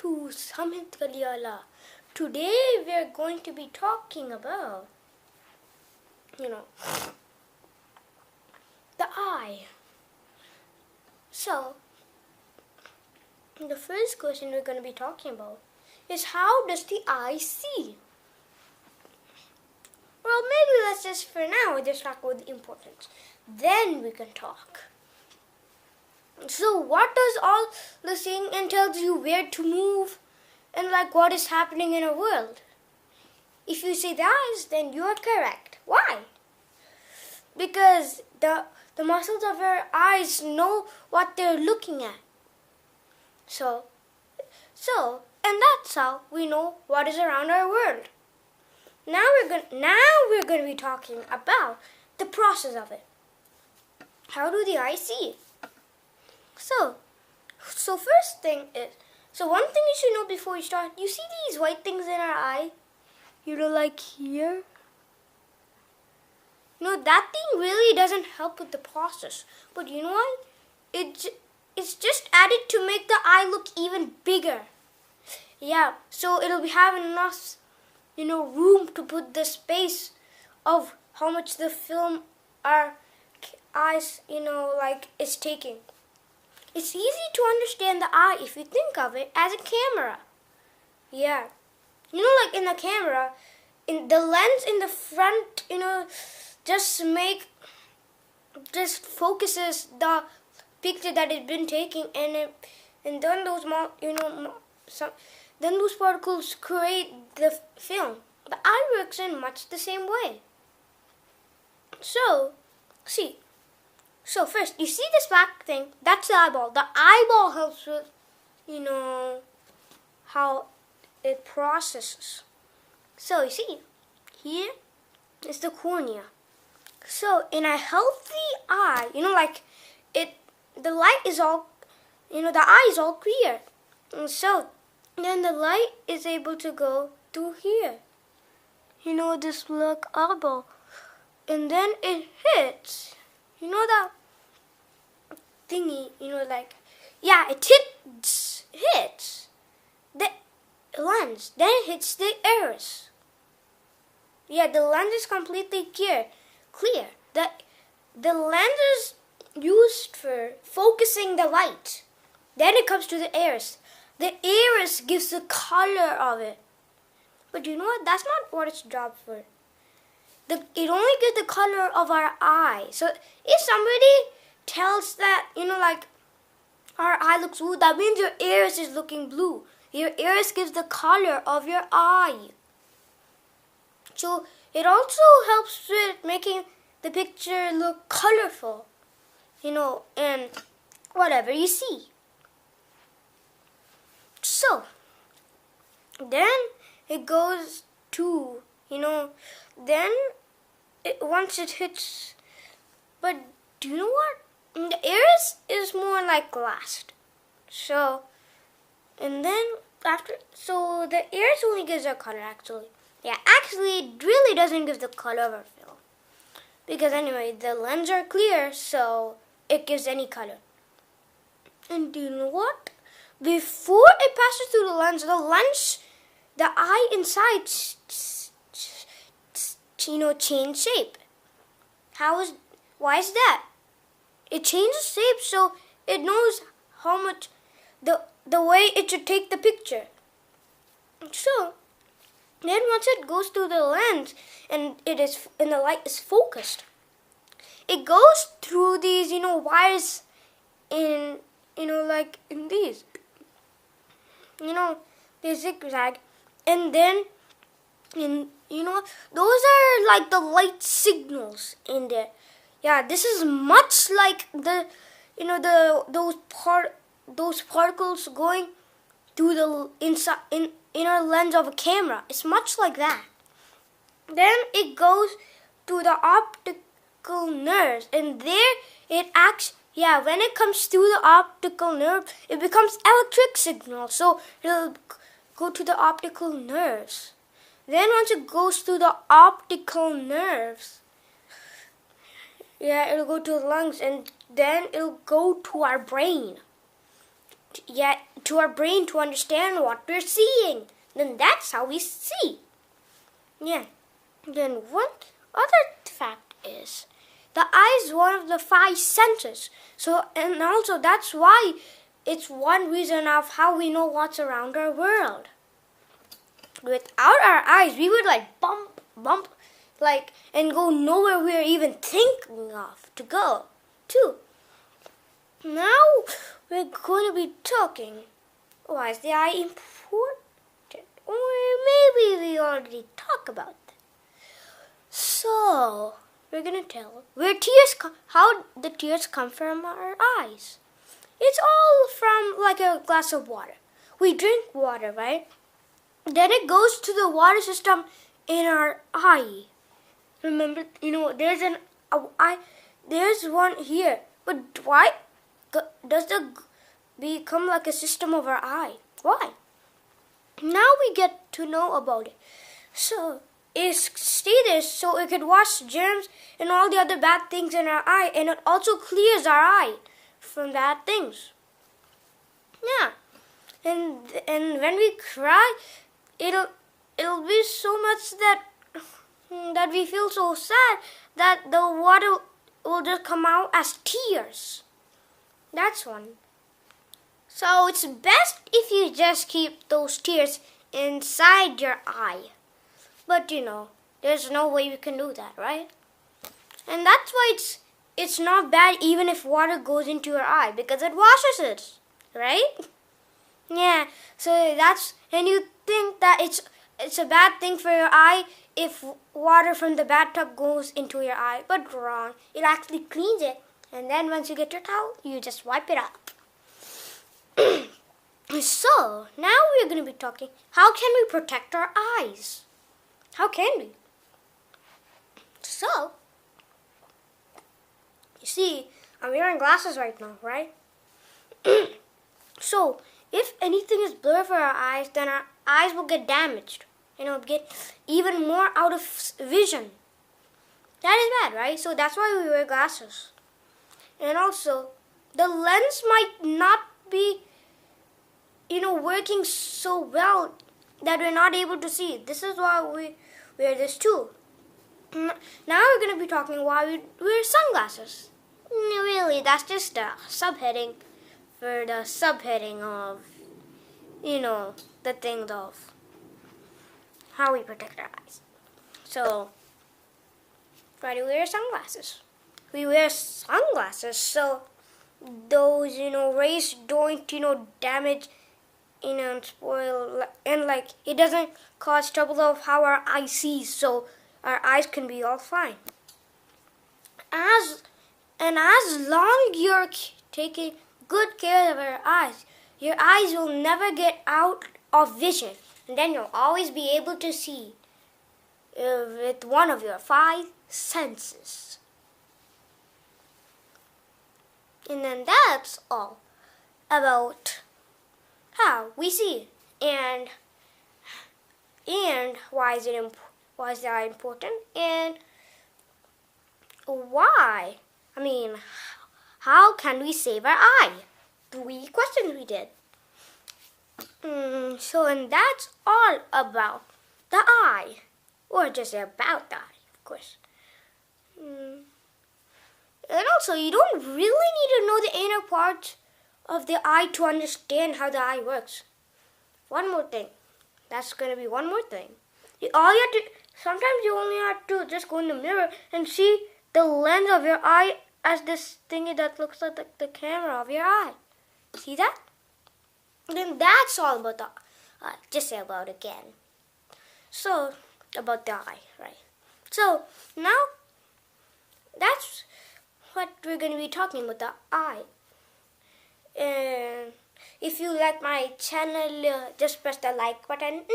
to Samhit Kaliala. Today we are going to be talking about, the eye. So, the first question we're going to be talking about is, how does the eye see? Well, maybe let's just, for now, just talk about the importance. Then we can talk. So what does all the seeing and tells you where to move and what is happening in our world? If you say the eyes, then you are correct. Why? Because the muscles of our eyes know what they're looking at. So and that's how we know what is around our world. Now we're going to be talking about the process of it. How do the eyes see? So first thing is, one thing you should know before you start, you see these white things in our eye? Like here? That thing really doesn't help with the process. But you know what? It's just added to make the eye look even bigger. Yeah, so it'll have enough, room to put the space of how much the film our eyes, is taking. It's easy to understand the eye if you think of it as a camera. Yeah. In the camera, in the lens in the front, just focuses the picture that it's been taking, and then those particles create the film. The eye works in much the same way. So first, you see this black thing? That's the eyeball. The eyeball helps with, how it processes. So you see, here is the cornea. So in a healthy eye, the light is all, the eye is all clear. And so then the light is able to go through here. This black eyeball. And then it hits, that thingy, it hits the lens. Then it hits the iris. Yeah, the lens is completely clear. The lens is used for focusing the light. Then it comes to the iris. The iris gives the color of it. But you know what? That's not what its job for. It only gives the color of our eye. So if somebody tells that, our eye looks blue, that means your iris is looking blue. Your iris gives the color of your eye. So it also helps with making the picture look colorful, and whatever you see. So then it goes to, then once it hits, but do you know what? The iris is more like glass. So, and then so the iris only gives a color actually. Yeah, actually it really doesn't give the color of our film. Because anyway, the lenses are clear, so it gives any color. And do you know what? Before it passes through the eye inside, change shape. Why is that? It changes shape so it knows how much the way it should take the picture. So then once it goes through the lens and the light is focused, it goes through these wires in in these they zigzag, and then those are like the light signals in there. Yeah, this is much like those particles going through the inner lens of a camera. It's much like that. Then it goes to the optical nerves, and there it acts. Yeah, when it comes through the optical nerve, it becomes electric signal. So it'll go to the optical nerves. Then once it goes through the optical nerves, it'll go to the lungs, and then it'll go to our brain. yet to our brain to understand what we're seeing. Then that's how we see. Yeah. Then one other fact is the eye is one of the 5 senses. So, and also that's why it's one reason of how we know what's around our world. Without our eyes, we would like bump, like, and go nowhere we're even thinking of to go to. Now we're going to be talking, why is the eye important? Or maybe we already talked about that. So, we're going to tell how the tears come from our eyes. It's all from like a glass of water. We drink water, right? Then it goes to the water system in our eye. Remember, there's one here. But why does it become like a system of our eye? Why? Now we get to know about it. So, stay there so it could wash germs and all the other bad things in our eye, and it also clears our eye from bad things. Yeah. And when we cry, it'll be so much that we feel so sad that the water will just come out as tears. That's one. So it's best if you just keep those tears inside your eye. But there's no way you can do that, right? And that's why it's not bad even if water goes into your eye, because it washes it, right? Yeah, so and you think that it's a bad thing for your eye if water from the bathtub goes into your eye, but wrong. It actually cleans it, and then once you get your towel, you just wipe it up. So, now we're going to be talking, how can we protect our eyes? How can we? So, you see, I'm wearing glasses right now, right? So, if anything is blurred for our eyes, then our eyes will get damaged. Get even more out of vision. That is bad, right? So that's why we wear glasses. And also, the lens might not be, working so well that we're not able to see. This is why we wear this too. Now we're going to be talking why we wear sunglasses. Really, that's just a subheading for the subheading of, the things of how we protect our eyes. So, why do we wear sunglasses? We wear sunglasses so those, rays don't, damage, and spoil, and it doesn't cause trouble of how our eye sees, so our eyes can be all fine. As long you're taking good care of your eyes will never get out of vision, and then you'll always be able to see with one of your 5 senses. And then that's all about how we see and why is the eye important, and why? How can we save our eye? 3 questions we did. And that's all about the eye, or just about the eye, of course. And also, you don't really need to know the inner parts of the eye to understand how the eye works. One more thing. That's going to be one more thing. Sometimes you only have to just go in the mirror and see the lens of your eye as this thingy that looks like the camera of your eye. See that? Then that's all about the eye. Just say about it again. So, about the eye, right? So, now, that's what we're going to be talking about, the eye. And if you like my channel, just press the like button.